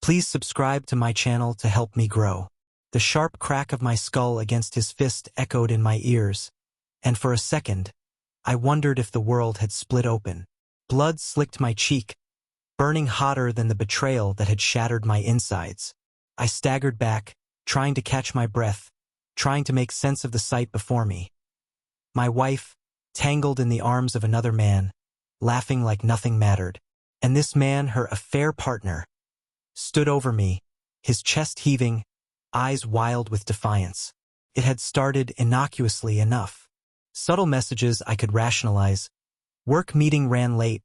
Please subscribe to my channel to help me grow. The sharp crack of my skull against his fist echoed in my ears, and for a second, I wondered if the world had split open. Blood slicked my cheek, burning hotter than the betrayal that had shattered my insides. I staggered back, trying to catch my breath, trying to make sense of the sight before me. My wife, tangled in the arms of another man, laughing like nothing mattered. And this man, her affair partner, stood over me, his chest heaving, eyes wild with defiance. It had started innocuously enough. Subtle messages I could rationalize. Work meeting ran late.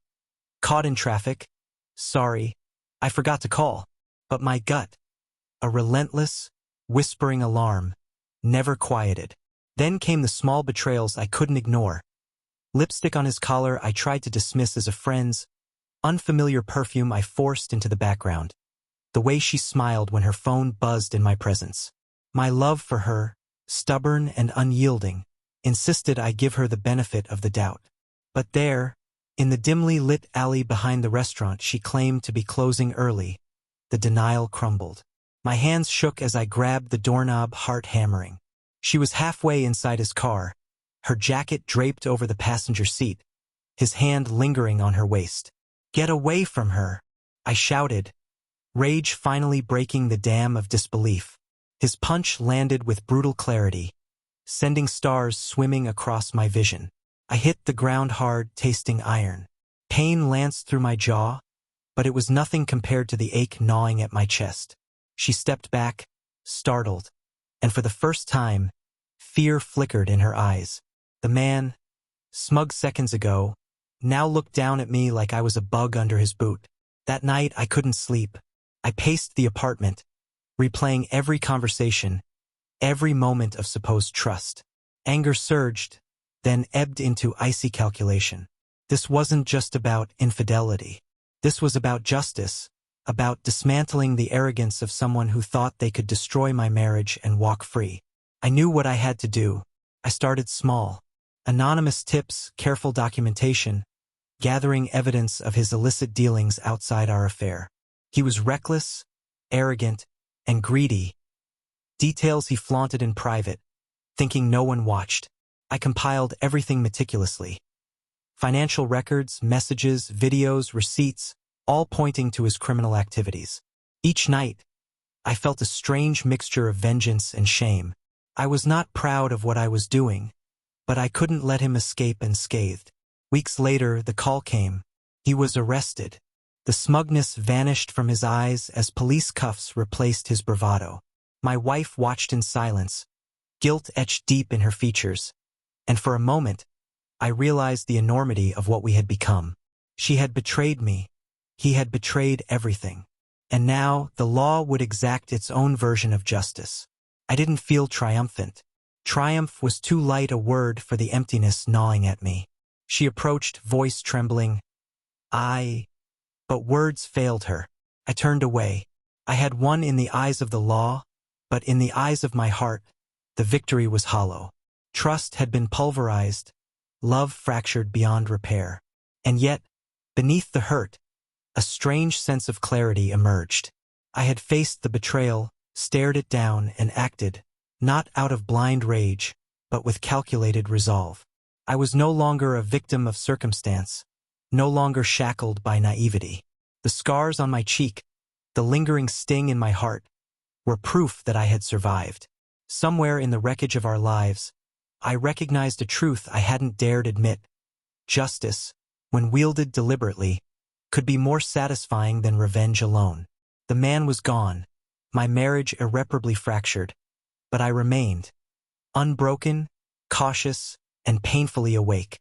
Caught in traffic. Sorry, I forgot to call. But my gut, a relentless, whispering alarm, never quieted. Then came the small betrayals I couldn't ignore. Lipstick on his collar I tried to dismiss as a friend's. Unfamiliar perfume I forced into the background. The way she smiled when her phone buzzed in my presence. My love for her, stubborn and unyielding, insisted I give her the benefit of the doubt. But there, in the dimly lit alley behind the restaurant she claimed to be closing early, the denial crumbled. My hands shook as I grabbed the doorknob, heart hammering. She was halfway inside his car, her jacket draped over the passenger seat, his hand lingering on her waist. "Get away from her!" I shouted, rage finally breaking the dam of disbelief. His punch landed with brutal clarity, sending stars swimming across my vision. I hit the ground hard, tasting iron. Pain lanced through my jaw, but it was nothing compared to the ache gnawing at my chest. She stepped back, startled, and for the first time, fear flickered in her eyes. The man, smug seconds ago, now looked down at me like I was a bug under his boot. That night I couldn't sleep. I paced the apartment, replaying every conversation, every moment of supposed trust. Anger surged, then ebbed into icy calculation. This wasn't just about infidelity. This was about justice, about dismantling the arrogance of someone who thought they could destroy my marriage and walk free. I knew what I had to do. I started small. Anonymous tips, careful documentation, gathering evidence of his illicit dealings outside our affair. He was reckless, arrogant, and greedy. Details he flaunted in private, thinking no one watched. I compiled everything meticulously. Financial records, messages, videos, receipts, all pointing to his criminal activities. Each night, I felt a strange mixture of vengeance and shame. I was not proud of what I was doing, but I couldn't let him escape unscathed. Weeks later, the call came. He was arrested. The smugness vanished from his eyes as police cuffs replaced his bravado. My wife watched in silence, guilt etched deep in her features, and for a moment, I realized the enormity of what we had become. She had betrayed me. He had betrayed everything. And now, the law would exact its own version of justice. I didn't feel triumphant. Triumph was too light a word for the emptiness gnawing at me. She approached, voice trembling. But words failed her. I turned away. I had won in the eyes of the law, but in the eyes of my heart, the victory was hollow. Trust had been pulverized, love fractured beyond repair. And yet, beneath the hurt, a strange sense of clarity emerged. I had faced the betrayal, stared it down, and acted, not out of blind rage, but with calculated resolve. I was no longer a victim of circumstance, no longer shackled by naivety. The scars on my cheek, the lingering sting in my heart, were proof that I had survived. Somewhere in the wreckage of our lives, I recognized a truth I hadn't dared admit. Justice, when wielded deliberately, could be more satisfying than revenge alone. The man was gone, my marriage irreparably fractured, but I remained, unbroken, cautious, and painfully awake.